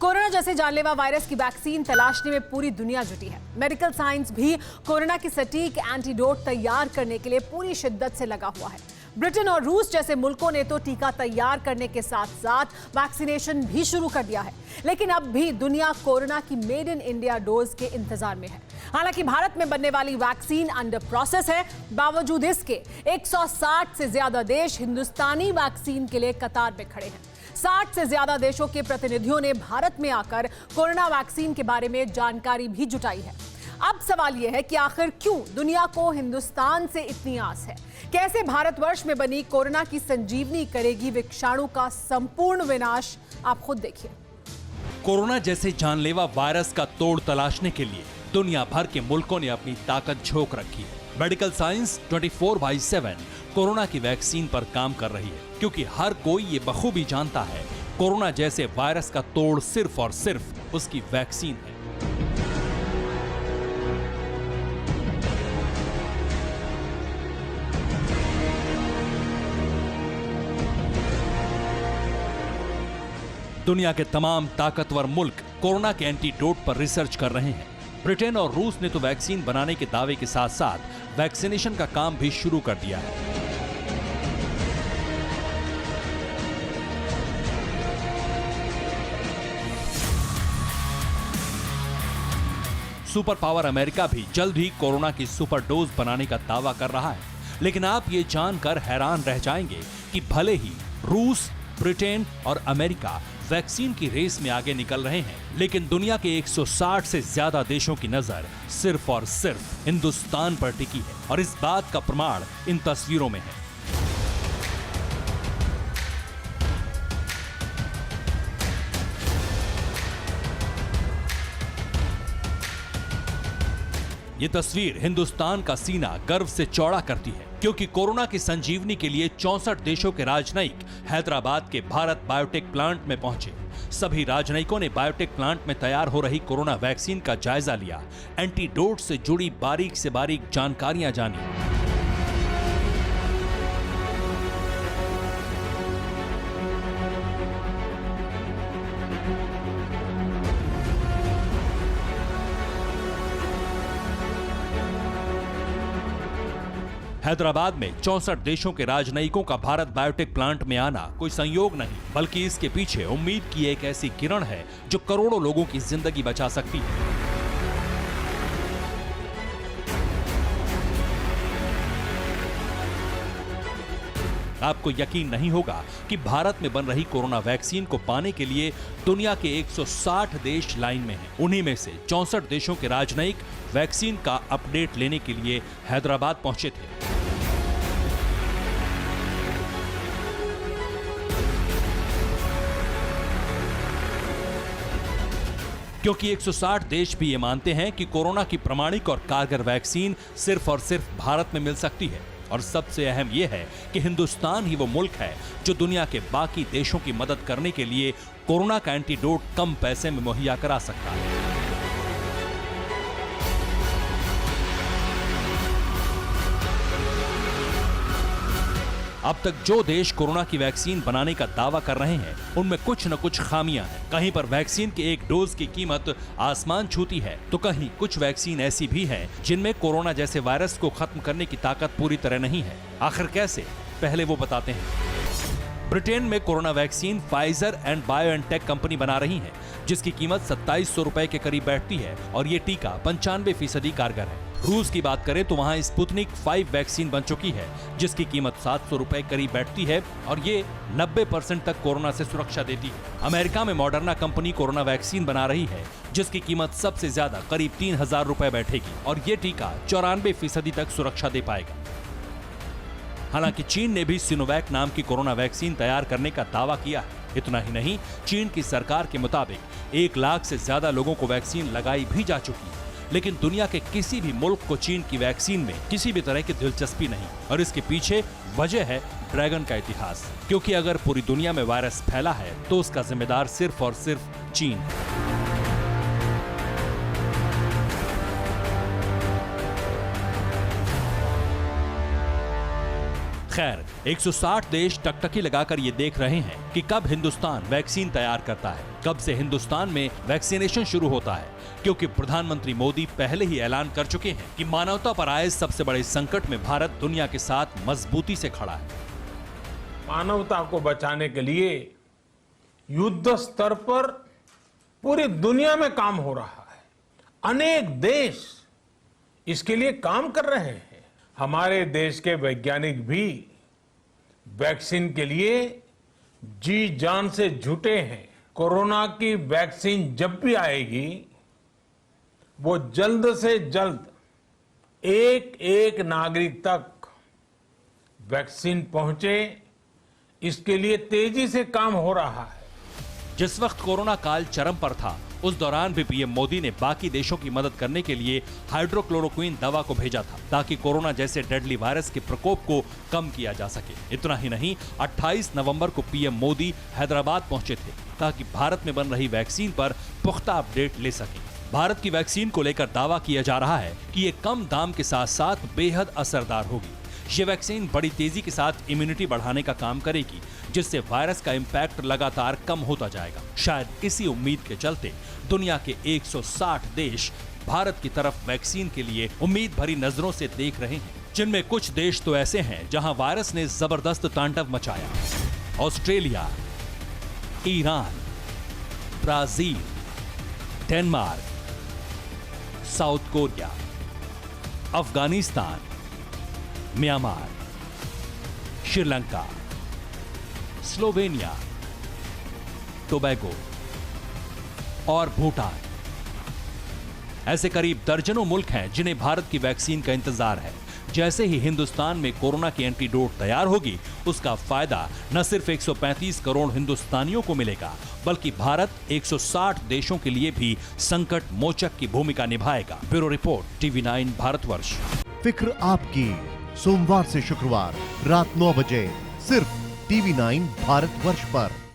Corona जैसे जानलेवा virus की वैक्सीन तलाशने में पूरी दुनिया जुटी है। मेडिकल साइंस भी कोरोना की सटीक एंटीडोट तैयार करने के लिए पूरी शिद्दत से लगा हुआ है। ब्रिटेन और रूस जैसे मुल्कों ने तो टीका तैयार करने के साथ साथ वैक्सीनेशन भी शुरू कर दिया है, लेकिन अब भी दुनिया कोरोना की मेड इन इंडिया डोज के इंतजार में है। हालांकि भारत में बनने वाली वैक्सीन अंडर प्रोसेस है। बावजूद इसके 160 से ज्यादा देश हिंदुस्तानी वैक्सीन के लिए कतार में खड़े हैं। 60 से ज्यादा देशों के प्रतिनिधियों ने भारत में आकर कोरोना वैक्सीन के बारे में जानकारी भी जुटाई है। अब सवाल यह है कि आखिर क्यों दुनिया को हिंदुस्तान से इतनी आस है? कैसे भारतवर्ष में बनी कोरोना की संजीवनी करेगी विषाणु का संपूर्ण विनाश? आप खुद देखिए। कोरोना जैसे जानलेवा वायरस का तोड़ तलाशने के लिए दुनिया भर के मुल्कों ने अपनी ताकत झोंक रखी है। मेडिकल साइंस 24/7 कोरोना की वैक्सीन पर काम कर रही है, क्योंकि हर कोई ये बखूबी जानता है कोरोना जैसे वायरस का तोड़ सिर्फ और सिर्फ उसकी वैक्सीन है। दुनिया के तमाम ताकतवर मुल्क कोरोना के एंटीडोट पर रिसर्च कर रहे हैं। ब्रिटेन और रूस ने तो वैक्सीन बनाने के दावे के साथ साथ वैक्सीनेशन का काम भी शुरू कर दिया है। सुपर पावर अमेरिका भी जल्द ही कोरोना की सुपर डोज बनाने का दावा कर रहा है। लेकिन आप ये जानकर हैरान रह जाएंगे कि भले ही रूस, ब्रिटेन और अमेरिका वैक्सीन की रेस में आगे निकल रहे हैं, लेकिन दुनिया के 160 से ज्यादा देशों की नजर सिर्फ और सिर्फ हिंदुस्तान पर टिकी है। और इस बात का प्रमाण इन तस्वीरों में है। ये तस्वीर हिंदुस्तान का सीना गर्व से चौड़ा करती है, क्योंकि कोरोना की संजीवनी के लिए 64 देशों के राजनयिक हैदराबाद के भारत बायोटेक प्लांट में पहुंचे। सभी राजनयिकों ने बायोटेक प्लांट में तैयार हो रही कोरोना वैक्सीन का जायजा लिया, एंटीडोट से जुड़ी बारीक से बारीक जानकारियां जानी। हैदराबाद में 64 देशों के राजनयिकों का भारत बायोटेक प्लांट में आना कोई संयोग नहीं, बल्कि इसके पीछे उम्मीद की एक ऐसी किरण है जो करोड़ों लोगों की जिंदगी बचा सकती है। आपको यकीन नहीं होगा कि भारत में बन रही कोरोना वैक्सीन को पाने के लिए दुनिया के 160 देश लाइन में हैं। उन्हीं में से 64 देशों के राजनयिक वैक्सीन का अपडेट लेने के लिए हैदराबाद पहुंचे थे। क्योंकि 160 देश भी ये मानते हैं कि कोरोना की प्रामाणिक और कारगर वैक्सीन सिर्फ और सिर्फ भारत में मिल सकती है। और सबसे अहम यह है कि हिंदुस्तान ही वो मुल्क है जो दुनिया के बाकी देशों की मदद करने के लिए कोरोना का एंटीडोट कम पैसे में मुहैया करा सकता है। अब तक जो देश कोरोना की वैक्सीन बनाने का दावा कर रहे हैं, उनमें कुछ न कुछ खामियां हैं। कहीं पर वैक्सीन के एक डोज की कीमत आसमान छूती है, तो कहीं कुछ वैक्सीन ऐसी भी हैं जिनमें कोरोना जैसे वायरस को खत्म करने की ताकत पूरी तरह नहीं है। आखिर कैसे? पहले वो बताते हैं। ब्रिटेन में corona vaccine Pfizer and BioNTech company बना रही है, जिसकी कीमत 2700 रुपए के करीब बैठती है और ये टीका 95% कारगर है। रूस की बात करें तो वहां स्पुतनिक 5 वैक्सीन बन चुकी है, जिसकी कीमत 700 रुपए करीब बैठती है और ये 90% तक कोरोना से सुरक्षा देती है। अमेरिका में मॉडर्ना कंपनी कोरोना वैक्सीन बना रही है, जिसकी कीमत सबसे ज्यादा करीब 3000 रुपए बैठेगी और ये टीका 94% तक सुरक्षा दे पाएगा। हालांकि चीन ने भी सिनोवैक नाम की कोरोना वैक्सीन तैयार करने का दावा किया है। इतना ही नहीं, चीन की सरकार के मुताबिक 1 लाख से ज्यादा लोगों को वैक्सीन लगाई भी जा चुकी है। लेकिन दुनिया के किसी भी मुल्क को चीन की वैक्सीन में किसी भी तरह की दिलचस्पी नहीं, और इसके पीछे वजह है ड्रैगन का इतिहास। क्योंकि अगर पूरी दुनिया में वायरस फैला है तो उसका जिम्मेदार सिर्फ और सिर्फ चीन है। खैर 160 देश टकटकी लगाकर ये देख रहे हैं कि कब हिंदुस्तान वैक्सीन तैयार करता है, कब से हिंदुस्तान में वैक्सीनेशन शुरू होता है, क्योंकि प्रधानमंत्री मोदी पहले ही ऐलान कर चुके हैं कि मानवता पर आए सबसे बड़े संकट में भारत दुनिया के साथ मजबूती से खड़ा है। मानवता को बचाने के लिए युद्ध स्तर पर पूरी दुनिया में काम हो रहा है। अनेक देश इसके लिए काम कर रहे हैं। हमारे देश के वैज्ञानिक भी वैक्सीन के लिए जी जान से जुटे हैं। कोरोना की वैक्सीन जब भी आएगी वो जल्द से जल्द एक एक नागरिक तक वैक्सीन पहुंचे, इसके लिए तेजी से काम हो रहा है। जिस वक्त कोरोना काल चरम पर था, उस दौरान भी पीएम मोदी ने बाकी देशों की मदद करने के लिए हाइड्रोक्लोरोक्विन दवा को भेजा था, ताकि कोरोना जैसे डेडली वायरस के प्रकोप को कम किया जा सके। इतना ही नहीं, 28 नवंबर को पीएम मोदी हैदराबाद पहुंचे थे, ताकि भारत में बन रही वैक्सीन पर पुख्ता अपडेट ले सके। भारत की वैक्सीन को लेकर दावा किया जा रहा है कि ये कम दाम के साथ साथ बेहद असरदार होगी। ये वैक्सीन बड़ी तेजी के साथ इम्यूनिटी बढ़ाने का काम करेगी, जिससे वायरस का इम्पैक्ट लगातार कम होता जाएगा। शायद इसी उम्मीद के चलते दुनिया के 160 देश भारत की तरफ वैक्सीन के लिए उम्मीद भरी नजरों से देख रहे हैं, जिनमें कुछ देश तो ऐसे हैं जहां वायरस ने जबरदस्त तांडव मचाया। Australia, Iran, Brazil, Denmark, south Korea, Afghanistan, Myanmar, Sri Lanka, Slovenia, Tobago और भूटान। ऐसे करीब दर्जनों मुल्क हैं जिन्हें भारत की वैक्सीन का इंतजार है। जैसे ही हिंदुस्तान में कोरोना की एंटीडोट तैयार होगी, उसका फायदा न सिर्फ 135 करोड़ हिंदुस्तानियों को मिलेगा, बल्कि भारत 160 देशों के लिए भी संकट मोचक की भूमिका निभाएगा। Bureau report, TV9 Bharatvarsh. फिक्र आपकी, सोमवार से शुक्रवार रात 9 बजे सिर्फ TV9 भारतवर्ष पर।